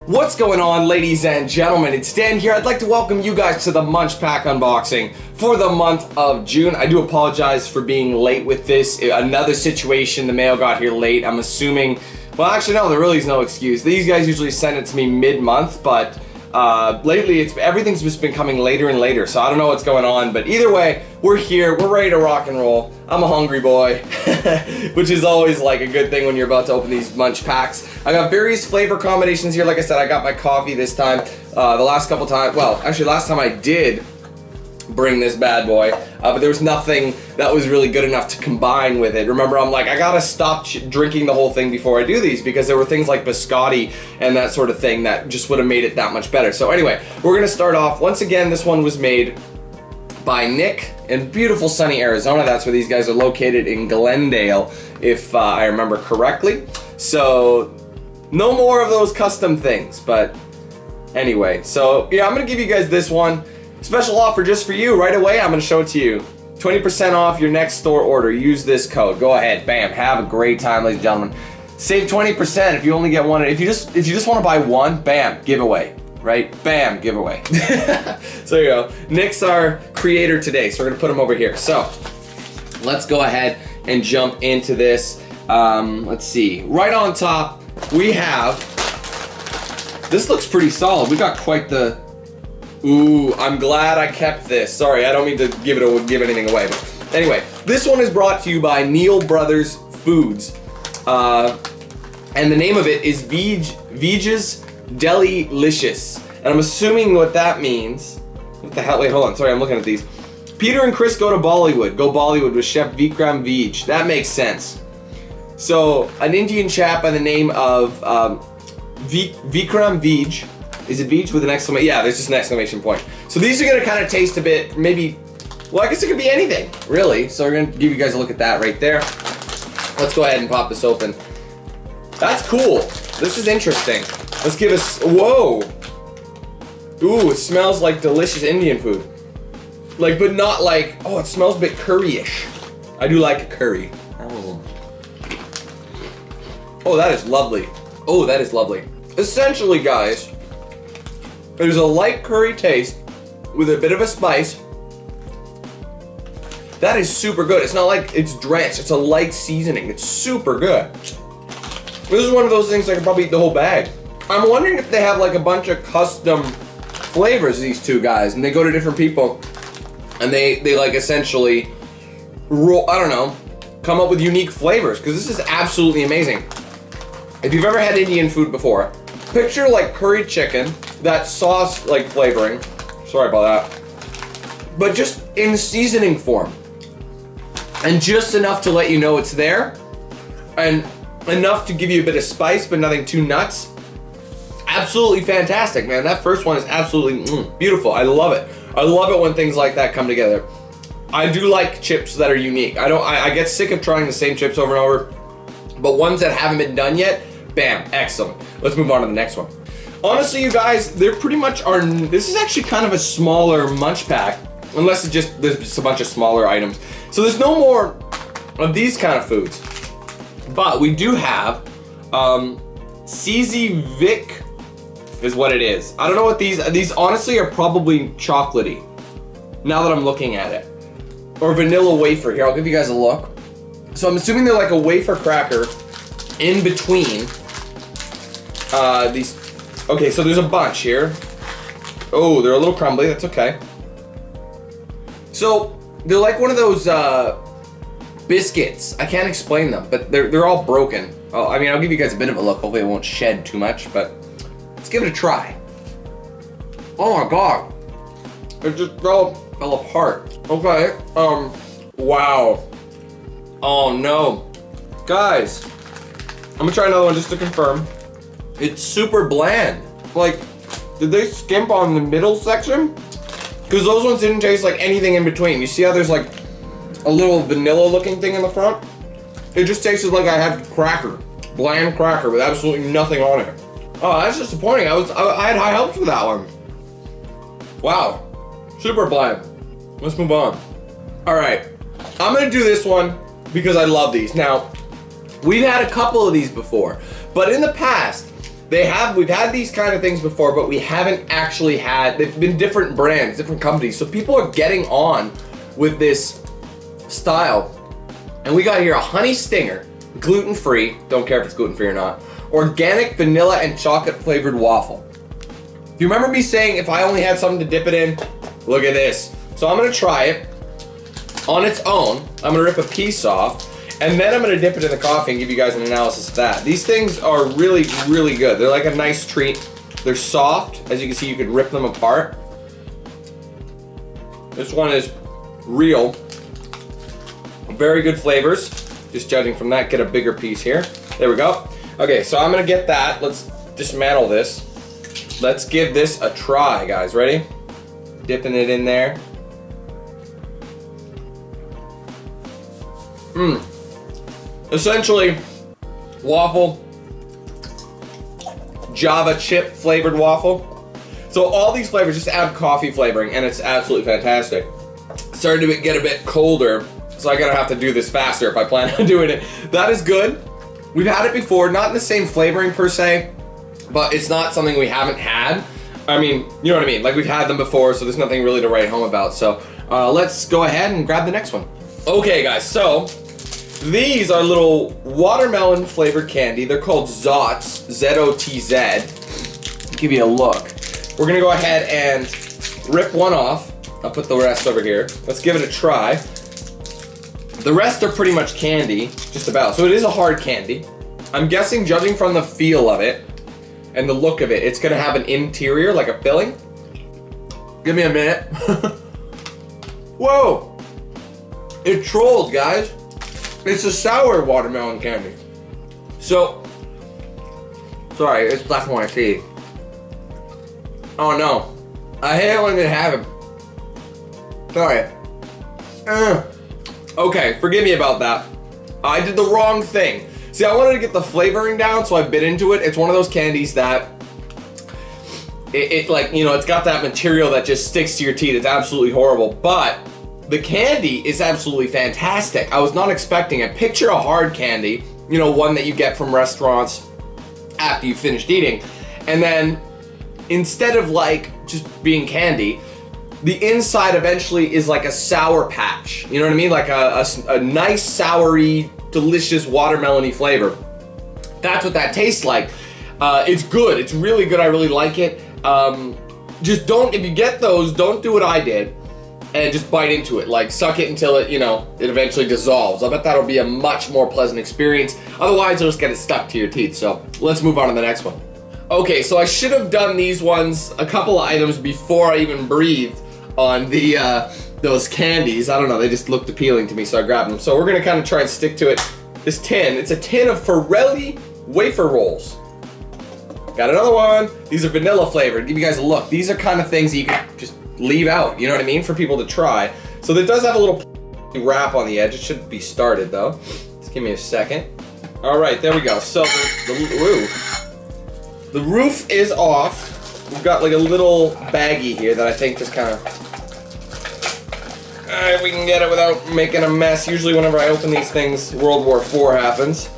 What's going on, ladies and gentlemen? It's Dan here. I'd like to welcome you guys to the MunchPak unboxing for the month of June. I do apologize for being late with this. Another situation, the mail got here late. I'm assuming, well actually no, there really is no excuse. These guys usually send it to me mid-month, but lately everything's just been coming later and later, so I don't know what's going on, but either way, we're here, we're ready to rock and roll. I'm a hungry boy, which is always like a good thing when you're about to open these MunchPaks. I got various flavor combinations here. Like I said, I got my coffee this time. The last couple times, well, actually last time I did bring this bad boy, but there was nothing that was really good enough to combine with it. Remember, I'm like, I gotta stop drinking the whole thing before I do these, because there were things like biscotti and that sort of thing that just would have made it that much better. So anyway, we're gonna start off. Once again, this one was made by Nick in beautiful sunny Arizona. That's where these guys are located, in Glendale, if I remember correctly. So no more of those custom things, but anyway, so yeah, I'm gonna give you guys this one. Special offer just for you right away. I'm gonna show it to you. 20% off your next store order. Use this code. Go ahead, bam, have a great time, ladies and gentlemen. Save 20% if you only get one. If you just want to buy one, bam, giveaway, right? Bam, giveaway. So you go. Nick's our creator today, so we're gonna put him over here. So let's go ahead and jump into this. Let's see. Right on top, we have. This looks pretty solid. We got quite the. Ooh, I'm glad I kept this. Sorry, I don't mean to give anything away. But anyway, this one is brought to you by Neil Brothers Foods. And the name of it is Vege's Delilicious. And I'm assuming what that means. What the hell? Wait, hold on. Sorry, I'm looking at these. Peter and Chris go to Bollywood. Go Bollywood with Chef Vikram Vij. That makes sense. So, an Indian chap by the name of Vikram Vij. Is it Vij with an exclamation? Yeah, there's just an exclamation point. So these are gonna kind of taste a bit, maybe, well, I guess it could be anything, really. So we're gonna give you guys a look at that right there. Let's go ahead and pop this open. That's cool. This is interesting. Let's give us, whoa. Ooh, it smells like delicious Indian food. Like, but not like, oh, it smells a bit curry-ish. I do like a curry. Oh, that is lovely. Oh, that is lovely. Essentially, guys, there's a light curry taste with a bit of a spice. That is super good. It's not like it's drenched. It's a light seasoning. It's super good. This is one of those things I could probably eat the whole bag. I'm wondering if they have like a bunch of custom flavors, these two guys, and they go to different people and they like essentially roll, I don't know, come up with unique flavors, because this is absolutely amazing. If you've ever had Indian food before, picture like curry chicken, that sauce like flavoring, sorry about that, but just in seasoning form. And just enough to let you know it's there, and enough to give you a bit of spice, but nothing too nuts. Absolutely fantastic, man. That first one is absolutely beautiful. I love it. I love it when things like that come together. I do like chips that are unique. I get sick of trying the same chips over and over, but ones that haven't been done yet, bam, excellent. Let's move on to the next one. Honestly, you guys, they're pretty much this is actually kind of a smaller MunchPak, unless there's just a bunch of smaller items. So there's no more of these kind of foods. But we do have, CZ Vic is what it is. I don't know what these honestly are probably chocolatey, now that I'm looking at it. Or vanilla wafer. Here, I'll give you guys a look. So I'm assuming they're like a wafer cracker in between these. Okay, so there's a bunch here. Oh, they're a little crumbly, that's okay. So, they're like one of those biscuits. I can't explain them, but they're all broken. Oh, I mean, I'll give you guys a bit of a look. Hopefully it won't shed too much, but let's give it a try. Oh my god. It just fell apart. Okay, wow. Oh no. Guys, I'm gonna try another one just to confirm. It's super bland. Like, did they skimp on the middle section? Because those ones didn't taste like anything in between. You see how there's like a little vanilla looking thing in the front? It just tasted like I had cracker. Bland cracker with absolutely nothing on it. Oh, that's disappointing. I had high hopes for that one. Wow, super bland. Let's move on. All right, I'm gonna do this one because I love these. Now, we've had a couple of these before, but in the past, we've had these kind of things before, but we haven't actually had, they've been different brands, different companies. So people are getting on with this style. And we got here a honey stinger, gluten-free, don't care if it's gluten-free or not, organic vanilla and chocolate flavored waffle. Do you remember me saying if I only had something to dip it in? Look at this. So I'm gonna try it on its own. I'm gonna rip a piece off, and then I'm gonna dip it in the coffee and give you guys an analysis of that. These things are really, really good. They're like a nice treat. They're soft. As you can see, you could rip them apart. This one is real. Very good flavors. Just judging from that, get a bigger piece here. There we go. Okay, so I'm gonna get that. Let's dismantle this. Let's give this a try, guys. Ready? Dipping it in there. Essentially, waffle, Java chip flavored waffle. So all these flavors just add coffee flavoring, and it's absolutely fantastic. Starting to get a bit colder, so I'm gonna have to do this faster if I plan on doing it. That is good. We've had it before, not in the same flavoring per se, but it's not something we haven't had. I mean, you know what I mean? Like, we've had them before, so there's nothing really to write home about. So let's go ahead and grab the next one. Okay, guys, so these are little watermelon flavored candy. They're called Zotz, Z-O-T-Z. Give you a look. We're gonna go ahead and rip one off. I'll put the rest over here. Let's give it a try. The rest are pretty much candy, just about. So it is a hard candy. I'm guessing, judging from the feel of it and the look of it, it's gonna have an interior, like a filling. Give me a minute. Whoa! It trolled, guys. It's a sour watermelon candy. So, sorry, it's black on my teeth. Oh no. I hate it when it happens. Sorry. Okay, forgive me about that. I did the wrong thing. See, I wanted to get the flavoring down, so I bit into it. It's one of those candies that, like, you know, it's got that material that just sticks to your teeth. It's absolutely horrible, but the candy is absolutely fantastic. I was not expecting it. Picture a hard candy, you know, one that you get from restaurants after you've finished eating, and then instead of like just being candy, the inside eventually is like a sour patch. You know what I mean? Like a nice soury, delicious watermelon-y flavor. That's what that tastes like. It's good. It's really good. I really like it. Just don't, if you get those, don't do what I did and just bite into it. Like, suck it until it, you know, it eventually dissolves. I bet that'll be a much more pleasant experience. Otherwise, you'll just get it stuck to your teeth. So let's move on to the next one. Okay, so I should have done these ones, a couple of items before I even breathed on the those candies. I don't know, they just looked appealing to me, so I grabbed them. So we're gonna kind of try and stick to it. This tin, it's a tin of Ferrelli wafer rolls. Got another one. These are vanilla flavored. Give you guys a look. These are kind of things that you can just leave out, you know what I mean, for people to try. So it does have a little wrap on the edge. It should be started though. Just give me a second. All right, there we go. So the roof is off. We've got like a little baggie here that I think just kind of, if we can get it without making a mess. Usually whenever I open these things, World War IV happens.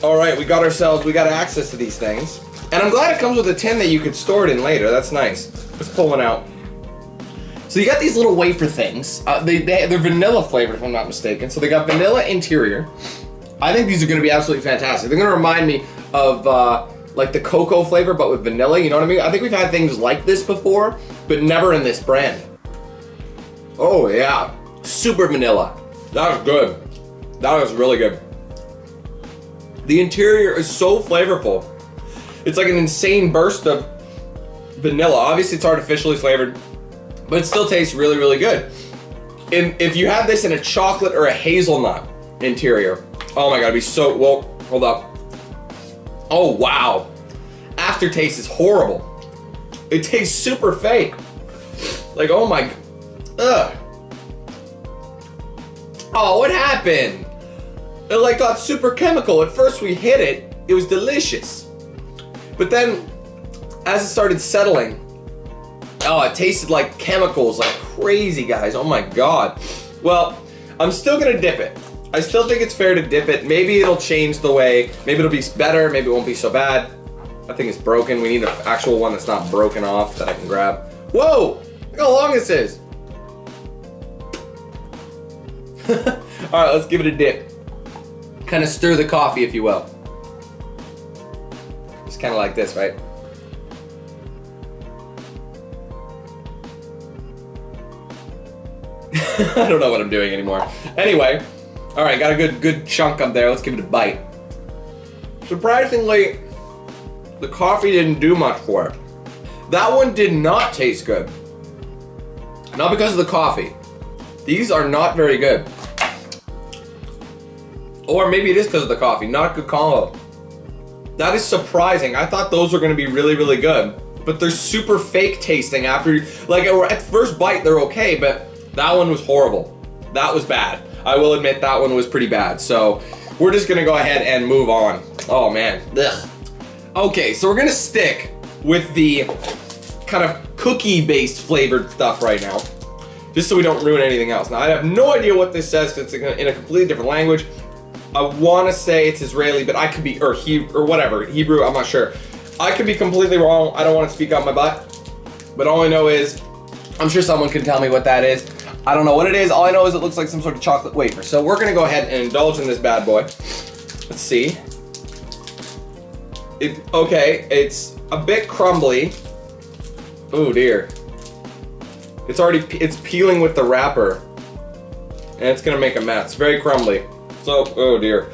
All right, we got access to these things. And I'm glad it comes with a tin that you could store it in later. That's nice. Let's pull one out. So you got these little wafer things. They're vanilla flavored, if I'm not mistaken. So they got vanilla interior. I think these are gonna be absolutely fantastic. They're gonna remind me of like the cocoa flavor, but with vanilla, you know what I mean? I think we've had things like this before, but never in this brand. Oh yeah, super vanilla. That was good. That was really good. The interior is so flavorful. It's like an insane burst of vanilla. Obviously it's artificially flavored, but it still tastes really, really good. And if you had this in a chocolate or a hazelnut interior, oh my God, it'd be so, well, hold up. Oh wow, aftertaste is horrible. It tastes super fake. Like, oh my, ugh. Oh, what happened? It like got super chemical. At first we hit it, it was delicious. But then, as it started settling, oh, it tasted like chemicals, like crazy, guys. Oh my God. Well, I'm still gonna dip it. I still think it's fair to dip it. Maybe it'll change the way, maybe it'll be better, maybe it won't be so bad. I think it's broken. We need an actual one that's not broken off that I can grab. Whoa! Look how long this is. All right, let's give it a dip. Kind of stir the coffee, if you will. Just kind of like this, right? I don't know what I'm doing anymore. Anyway, all right, got a good chunk up there. Let's give it a bite. Surprisingly, the coffee didn't do much for it. That one did not taste good. Not because of the coffee. These are not very good. Or maybe it is because of the coffee. Not a good combo. That is surprising. I thought those were going to be really, really good. But they're super fake tasting after, like at first bite they're okay, but that one was horrible. That was bad. I will admit that one was pretty bad. So we're just gonna go ahead and move on. Oh man, ugh. Okay, so we're gonna stick with the kind of cookie-based flavored stuff right now, just so we don't ruin anything else. Now I have no idea what this says because it's in a completely different language. I want to say it's Israeli, but I could be, or whatever, Hebrew, I'm not sure. I could be completely wrong. I don't want to speak out my butt, but all I know is, I'm sure someone can tell me what that is. I don't know what it is. All I know is it looks like some sort of chocolate wafer. So we're gonna go ahead and indulge in this bad boy. Let's see. Okay, it's a bit crumbly. Oh dear. It's peeling with the wrapper. And it's gonna make a mess. Very crumbly. So, oh dear.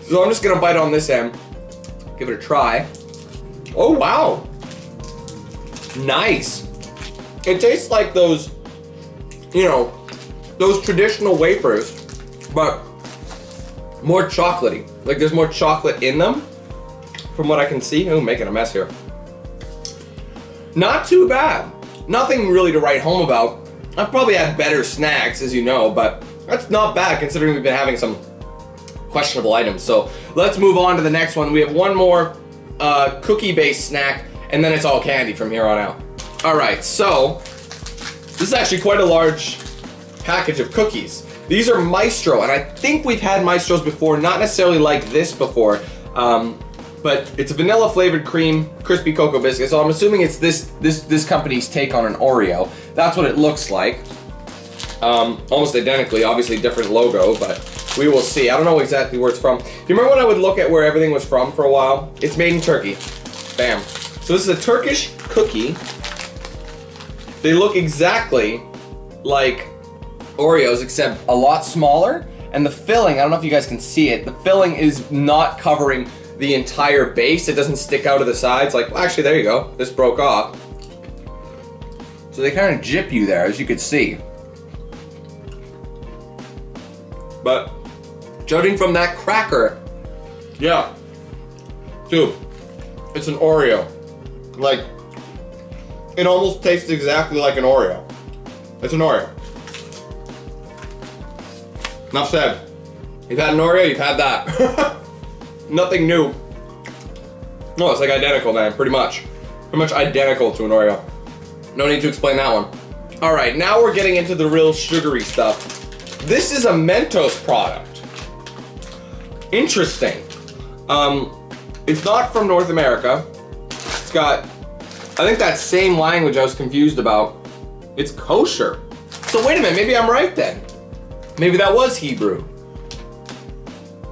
So I'm just gonna bite on this end. Give it a try. Oh wow. Nice. It tastes like those, you know, those traditional wafers, but more chocolatey. Like there's more chocolate in them, from what I can see. Oh, making a mess here. Not too bad. Nothing really to write home about. I've probably had better snacks, as you know, but that's not bad considering we've been having some questionable items. So let's move on to the next one. We have one more cookie-based snack, and then it's all candy from here on out. All right, so this is actually quite a large package of cookies. These are Maestro, and I think we've had Maestros before, not necessarily like this before, but it's a vanilla flavored cream, crispy cocoa biscuit, so I'm assuming it's this company's take on an Oreo. That's what it looks like. Almost identically, obviously different logo, but we will see. I don't know exactly where it's from. Do you remember when I would look at where everything was from for a while? It's made in Turkey. Bam. So this is a Turkish cookie. They look exactly like Oreos, except a lot smaller. And the filling, I don't know if you guys can see it, the filling is not covering the entire base. It doesn't stick out of the sides. Like, well, actually, there you go. This broke off. So they kind of jip you there, as you can see. But judging from that cracker, yeah, dude, it's an Oreo. Like, it almost tastes exactly like an Oreo. It's an Oreo. Enough said. You've had an Oreo, you've had that. Nothing new. No, it's like identical, man, pretty much. Pretty much identical to an Oreo. No need to explain that one. All right, now we're getting into the real sugary stuff. This is a Mentos product. Interesting. It's not from North America. It's got, I think that same language I was confused about. It's kosher. So wait a minute, maybe I'm right then. Maybe that was Hebrew.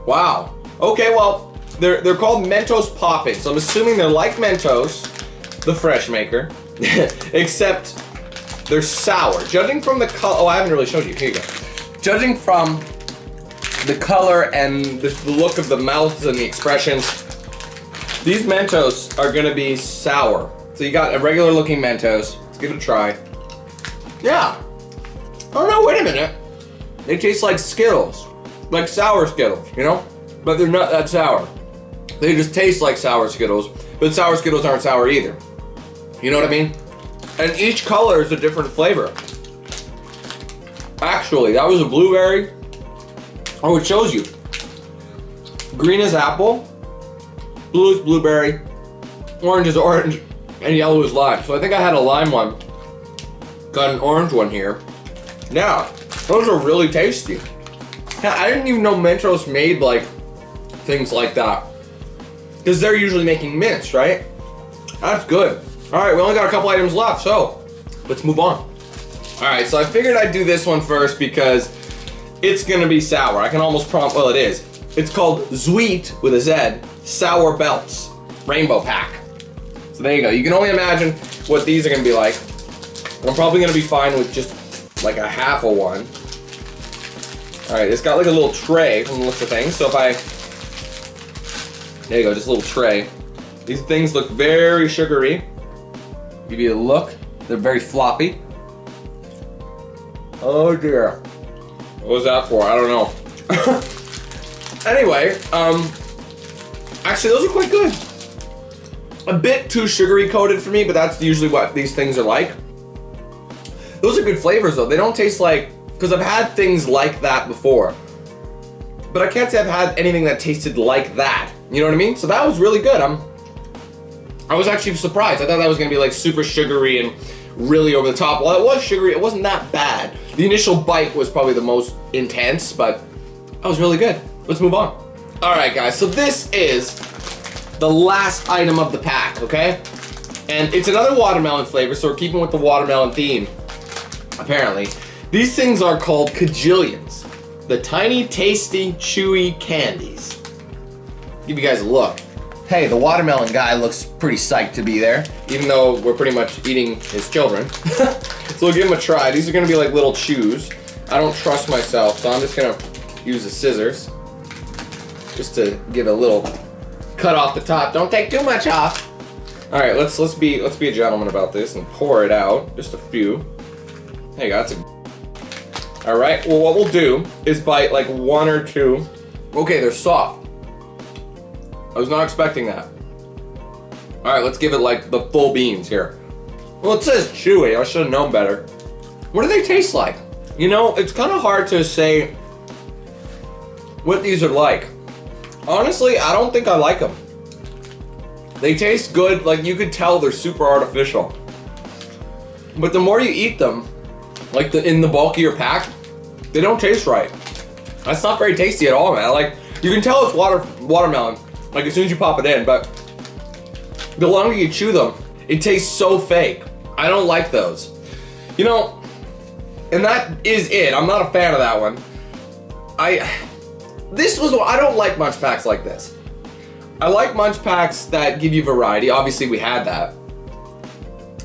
Wow. Okay, well, they're called Mentos Poppin', so I'm assuming they're like Mentos, the fresh maker, except they're sour. Judging from the color, oh, I haven't really showed you. Here you go. Judging from the color and the look of the mouths and the expressions, these Mentos are gonna be sour. So you got a regular looking Mentos. Let's give it a try. Yeah. Oh no, wait a minute. They taste like Skittles. Like sour Skittles, you know? But they're not that sour. They just taste like sour Skittles, but sour Skittles aren't sour either. You know what I mean? And each color is a different flavor. Actually, that was a blueberry. Oh, it shows you. Green is apple, blue is blueberry, orange is orange, and yellow is lime. So I think I had a lime one. Got an orange one here. Yeah, those are really tasty. Yeah, I didn't even know Mentos made like things like that. Because they're usually making mints, right? That's good. All right, we only got a couple items left, so let's move on. All right, so I figured I'd do this one first because it's gonna be sour. I can almost prompt, well, it is. It's called Zweet, with a Z, Sour Belts, Rainbow Pack. So there you go. You can only imagine what these are gonna be like. I'm probably gonna be fine with just like a half of one. All right, it's got like a little tray from the looks of things. So if I, there you go, just a little tray. These things look very sugary. Give you a look. They're very floppy. Oh dear. What was that for? I don't know. Anyway, actually those are quite good. A bit too sugary coated for me, but that's usually what these things are like. Those are good flavors though. They don't taste like, because I've had things like that before. But I can't say I've had anything that tasted like that. You know what I mean? So that was really good. I was actually surprised. I thought that was gonna be like super sugary and really over the top. Well, it was sugary, it wasn't that bad. The initial bite was probably the most intense, but that was really good. Let's move on. All right, guys, so this is the last item of the pack, okay? And it's another watermelon flavor, so we're keeping with the watermelon theme, apparently. These things are called Jillions, the tiny, tasty, chewy candies. Give you guys a look. Hey, the watermelon guy looks pretty psyched to be there, even though we're pretty much eating his children. So we'll give him a try. These are gonna be like little chews. I don't trust myself, so I'm just gonna use the scissors just to give a little cut off the top. Don't take too much off. All right, let's be a gentleman about this and pour it out, just a few. There you go, that's a... All right, well what we'll do is bite like one or two. Okay, they're soft. I was not expecting that. All right, let's give it like the full beans here. Well, it says chewy. I should have known better. What do they taste like? You know, it's kind of hard to say what these are like. Honestly, I don't think I like them. They taste good, like you could tell they're super artificial. But the more you eat them, like in the bulkier pack, they don't taste right. That's not very tasty at all, man. Like, you can tell it's watermelon. Like as soon as you pop it in, but the longer you chew them, it tastes so fake. I don't like those. You know, and that is it. I'm not a fan of that one. I don't like MunchPaks like this. I like MunchPaks that give you variety. Obviously we had that.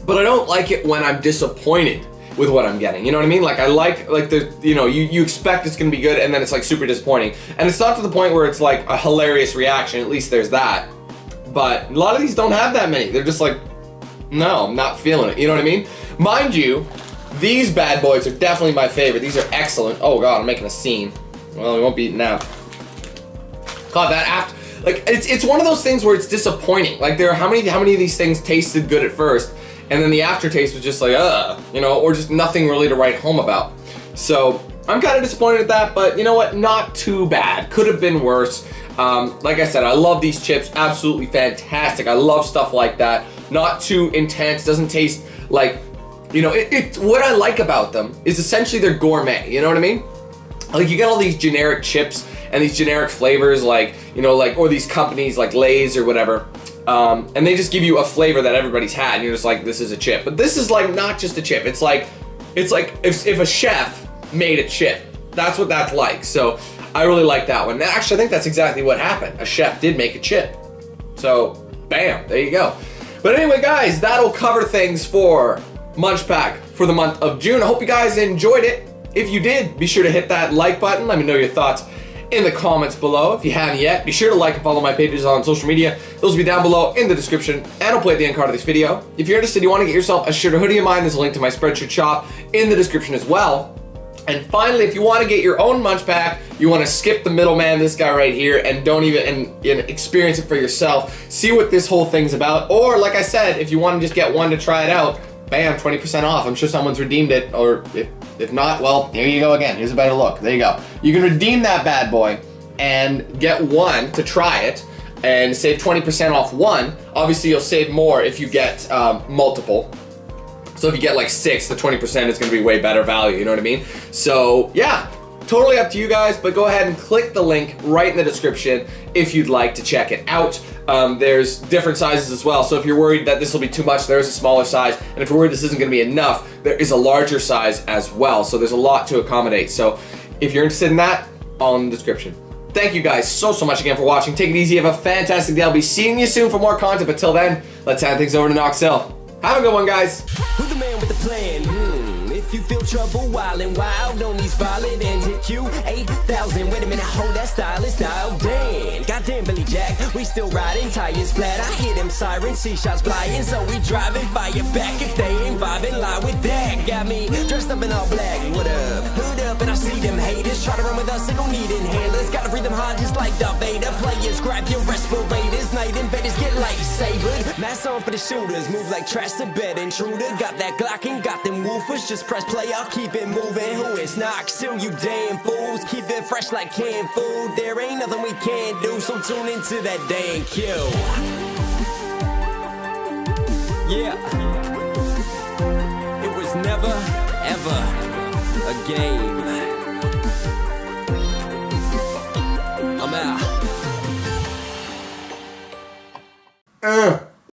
But I don't like it when I'm disappointed with what I'm getting. You know what I mean? Like I like the, you know, you expect it's gonna be good and then it's like super disappointing. And it's not to the point where it's like a hilarious reaction, at least there's that. But a lot of these don't have that many. They're just like, no, I'm not feeling it. You know what I mean? Mind you, these bad boys are definitely my favorite. These are excellent. Oh God, I'm making a scene. Well, we won't be eating that. God, that after, like it's one of those things where it's disappointing. Like there are how many of these things tasted good at first, and then the aftertaste was just like, you know, or just nothing really to write home about. So I'm kind of disappointed at that, but you know what? Not too bad. Could have been worse. Like I said, I love these chips. Absolutely fantastic. I love stuff like that. Not too intense. Doesn't taste like, you know, what I like about them is essentially they're gourmet. You know what I mean? Like you get all these generic chips and these generic flavors, like, you know, like, or these companies like Lay's or whatever. And they just give you a flavor that everybody's had, and you're just like, this is a chip. But this is like not just a chip. It's like if a chef made a chip. That's what that's like. So I really like that one. Actually, I think that's exactly what happened. A chef did make a chip. So bam, there you go. But anyway, guys, that'll cover things for MunchPak for the month of June. I hope you guys enjoyed it. If you did, be sure to hit that like button. Let me know your thoughts in the comments below. If you haven't yet, be sure to like and follow my pages on social media. Those will be down below in the description, and I'll play at the end card of this video. If you're interested, you want to get yourself a shirt or hoodie of mine, there's a link to my Spreadshirt shop in the description as well. And finally, if you want to get your own MunchPak, you want to skip the middleman, this guy right here, and don't even experience it for yourself. See what this whole thing's about. Or like I said, if you want to just get one to try it out, bam, 20% off. I'm sure someone's redeemed it, or if not, well, here you go again. Here's a better look. There you go. You can redeem that bad boy and get one to try it and save 20% off one. Obviously, you'll save more if you get multiple. So if you get like 6, the 20% is going to be way better value, you know what I mean? So yeah, totally up to you guys, but go ahead and click the link right in the description if you'd like to check it out. there's different sizes as well. So if you're worried that this will be too much, there is a smaller size. And if you're worried this isn't going to be enough, there is a larger size as well. So there's a lot to accommodate. So if you're interested in that, all in the description. Thank you guys so much again for watching. Take it easy. Have a fantastic day. I'll be seeing you soon for more content. But till then, let's hand things over to Noxel. Have a good one, guys. Who's the man with the plan? If you feel trouble, wildin' wild on these violent ends, hit you 8,000. Wait a minute, hold that style, it's dialed in. Goddamn Billy Jack, we still riding, tires flat. I hear them sirens, see shots flying, so we driving, fire back if they ain't vibing. Lie with that, got me dressed up in all black. What up? Hood up, and I see them haters try to run with us. They gon' need inhalers, gotta breathe them hard just like Darth Vader. Players, grab your respirators, night invaders get lightsabered. Mask on for the shooters, move like trash to bed intruder. Got that Glock and got them woofers, just press play, I'll keep it moving. Who is Noxel, you damn fools? Keep it fresh like canned food. There ain't nothing we can't do, so tune into that DanQ. Yeah. It was never, ever a game.